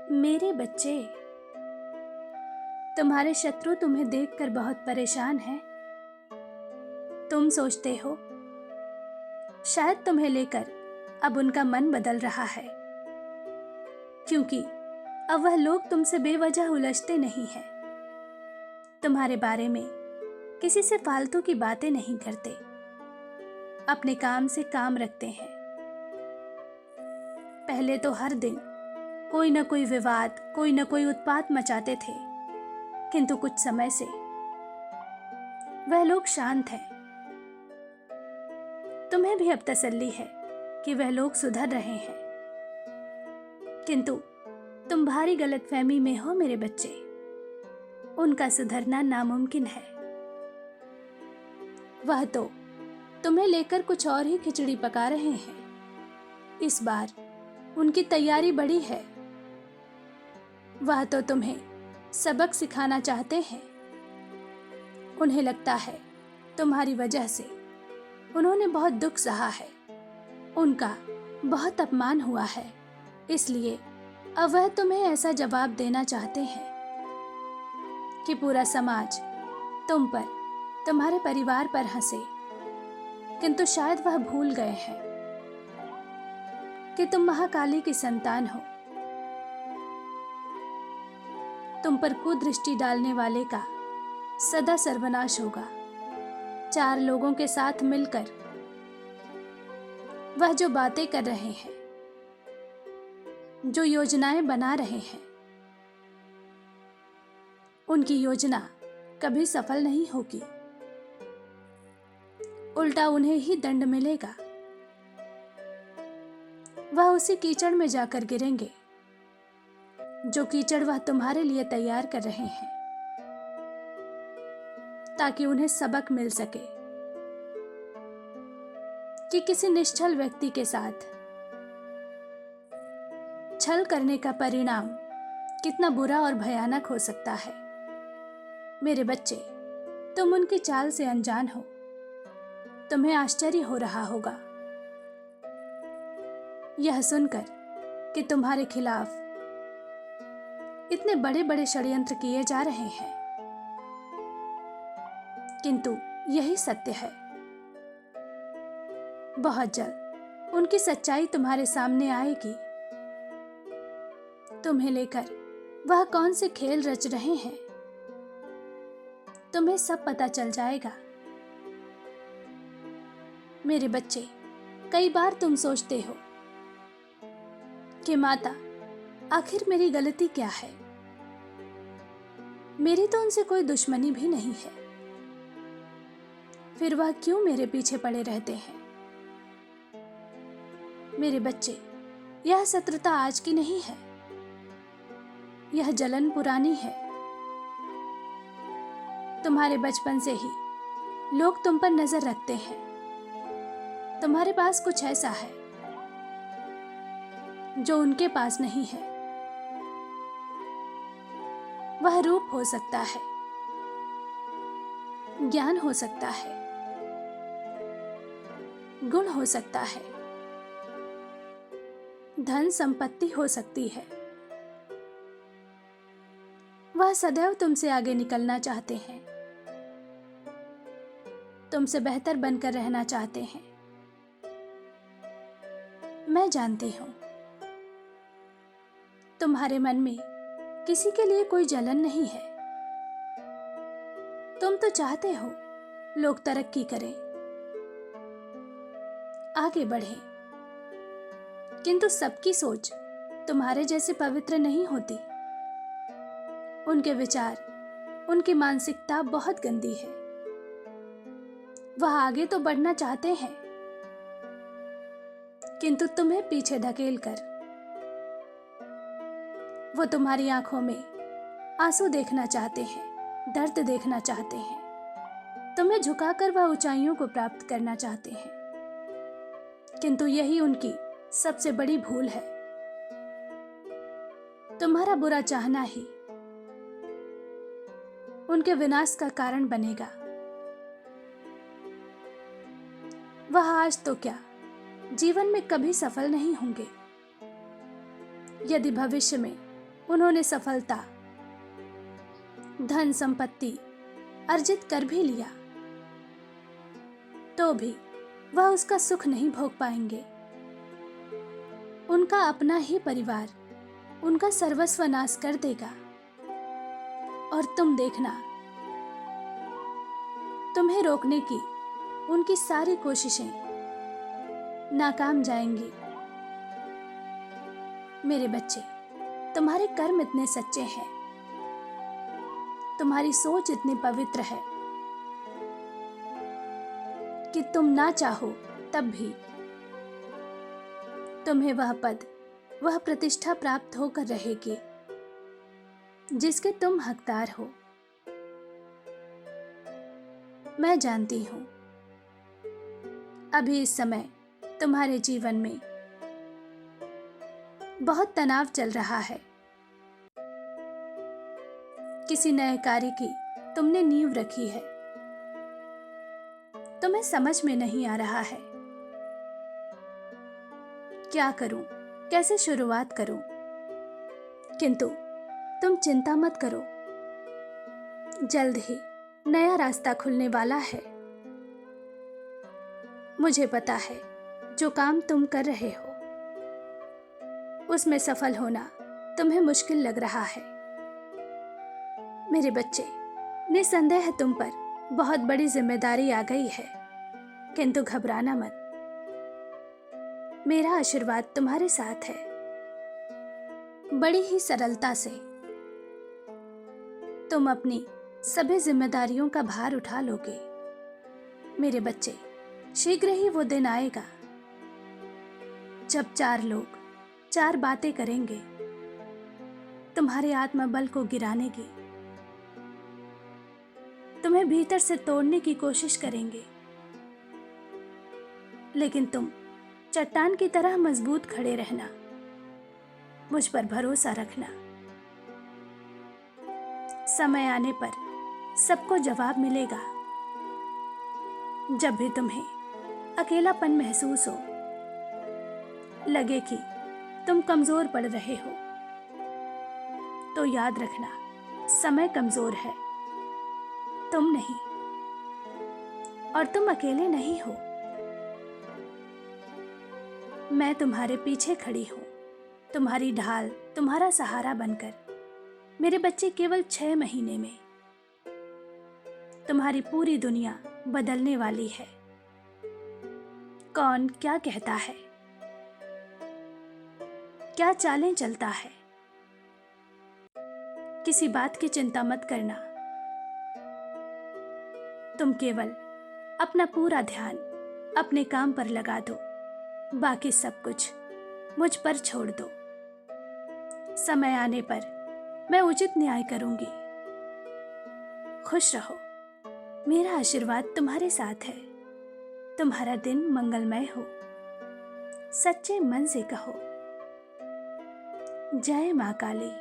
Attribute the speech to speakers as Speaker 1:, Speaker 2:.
Speaker 1: मेरे बच्चे, तुम्हारे शत्रु तुम्हें देखकर बहुत परेशान हैं। तुम सोचते हो शायद तुम्हें लेकर अब उनका मन बदल रहा है, क्योंकि अब वह लोग तुमसे बेवजह उलझते नहीं हैं। तुम्हारे बारे में किसी से फालतू की बातें नहीं करते, अपने काम से काम रखते हैं। पहले तो हर दिन कोई न कोई विवाद, कोई न कोई उत्पात मचाते थे, किंतु कुछ समय से वह लोग शांत हैं। तुम्हें भी अब तसल्ली है कि वह लोग सुधर रहे हैं, किंतु तुम भारी गलतफहमी में हो मेरे बच्चे। उनका सुधरना नामुमकिन है। वह तो तुम्हें लेकर कुछ और ही खिचड़ी पका रहे हैं। इस बार उनकी तैयारी बड़ी है। वह तो तुम्हें सबक सिखाना चाहते हैं। उन्हें लगता है तुम्हारी वजह से उन्होंने बहुत दुख सहा है, उनका बहुत अपमान हुआ है, इसलिए अब वह तुम्हें ऐसा जवाब देना चाहते हैं कि पूरा समाज तुम पर, तुम्हारे परिवार पर हंसे। किंतु शायद वह भूल गए हैं कि तुम महाकाली की संतान हो। तुम पर कुदृष्टि डालने वाले का सदा सर्वनाश होगा। चार लोगों के साथ मिलकर वह जो बातें कर रहे हैं, जो योजनाएं बना रहे हैं, उनकी योजना कभी सफल नहीं होगी। उल्टा उन्हें ही दंड मिलेगा। वह उसी कीचड़ में जाकर गिरेंगे जो कीचड़ वह तुम्हारे लिए तैयार कर रहे हैं, ताकि उन्हें सबक मिल सके कि किसी निश्चल व्यक्ति के साथ छल करने का परिणाम कितना बुरा और भयानक हो सकता है। मेरे बच्चे, तुम उनकी चाल से अनजान हो। तुम्हें आश्चर्य हो रहा होगा यह सुनकर कि तुम्हारे खिलाफ इतने बड़े बड़े षड्यंत्र किए जा रहे हैं, किंतु यही सत्य है। बहुत जल्द उनकी सच्चाई तुम्हारे सामने आएगी। तुम्हें लेकर वह कौन से खेल रच रहे हैं, तुम्हें सब पता चल जाएगा। मेरे बच्चे, कई बार तुम सोचते हो कि माता, आखिर मेरी गलती क्या है? मेरी तो उनसे कोई दुश्मनी भी नहीं है, फिर वह क्यों मेरे पीछे पड़े रहते हैं? मेरे बच्चे, यह शत्रुता आज की नहीं है, यह जलन पुरानी है। तुम्हारे बचपन से ही लोग तुम पर नजर रखते हैं। तुम्हारे पास कुछ ऐसा है जो उनके पास नहीं है। वह रूप हो सकता है, ज्ञान हो सकता है, गुण हो सकता है, धन संपत्ति हो सकती है। वह सदैव तुमसे आगे निकलना चाहते हैं, तुमसे बेहतर बनकर रहना चाहते हैं। मैं जानती हूं तुम्हारे मन में किसी के लिए कोई जलन नहीं है। तुम तो चाहते हो लोग तरक्की करें, आगे बढ़ें, किंतु सबकी सोच तुम्हारे जैसे पवित्र नहीं होती। उनके विचार, उनकी मानसिकता बहुत गंदी है। वह आगे तो बढ़ना चाहते हैं, किंतु तुम्हें पीछे धकेल कर। वो तुम्हारी आंखों में आंसू देखना चाहते हैं, दर्द देखना चाहते हैं। तुम्हें झुकाकर वह ऊंचाइयों को प्राप्त करना चाहते हैं, किंतु यही उनकी सबसे बड़ी भूल है। तुम्हारा बुरा चाहना ही उनके विनाश का कारण बनेगा। वह आज तो क्या, जीवन में कभी सफल नहीं होंगे। यदि भविष्य में उन्होंने सफलता, धन संपत्ति अर्जित कर भी लिया, तो भी वह उसका सुख नहीं भोग पाएंगे। उनका अपना ही परिवार उनका सर्वस्व नाश कर देगा, और तुम देखना, तुम्हें रोकने की उनकी सारी कोशिशें नाकाम जाएंगी। मेरे बच्चे, तुम्हारे कर्म इतने सच्चे हैं, तुम्हारी सोच इतनी पवित्र है कि तुम ना चाहो तब भी तुम्हें वह पद, वह प्रतिष्ठा प्राप्त होकर रहेगी जिसके तुम हकदार हो। मैं जानती हूं, अभी इस समय तुम्हारे जीवन में बहुत तनाव चल रहा है। किसी नए कार्य की तुमने नींव रखी है, तुम्हें समझ में नहीं आ रहा है क्या करूं, कैसे शुरुआत करूं। किंतु तुम चिंता मत करो, जल्द ही नया रास्ता खुलने वाला है। मुझे पता है जो काम तुम कर रहे हो उसमें सफल होना तुम्हें मुश्किल लग रहा है। मेरे बच्चे, निसंदेह तुम पर बहुत बड़ी जिम्मेदारी आ गई है, किंतु घबराना मत। मेरा आशीर्वाद तुम्हारे साथ है। बड़ी ही सरलता से तुम अपनी सभी जिम्मेदारियों का भार उठा लोगे। मेरे बच्चे, शीघ्र ही वो दिन आएगा जब 4 लोग 4 बातें करेंगे तुम्हारे आत्मबल को गिराने की, तुम्हें भीतर से तोड़ने की कोशिश करेंगे, लेकिन तुम चट्टान की तरह मजबूत खड़े रहना, मुझ पर भरोसा रखना। समय आने पर सबको जवाब मिलेगा। जब भी तुम्हें अकेलापन महसूस हो, लगे कि तुम कमजोर पड़ रहे हो, तो याद रखना, समय कमजोर है, तुम नहीं, और तुम अकेले नहीं हो। मैं तुम्हारे पीछे खड़ी हूं, तुम्हारी ढाल, तुम्हारा सहारा बनकर। मेरे बच्चे, केवल 6 महीने में तुम्हारी पूरी दुनिया बदलने वाली है। कौन क्या कहता है, क्या चालें चलता है, किसी बात की चिंता मत करना। तुम केवल अपना पूरा ध्यान अपने काम पर लगा दो, बाकी सब कुछ मुझ पर छोड़ दो। समय आने पर मैं उचित न्याय करूंगी। खुश रहो, मेरा आशीर्वाद तुम्हारे साथ है। तुम्हारा दिन मंगलमय हो। सच्चे मन से कहो, जय मां काली।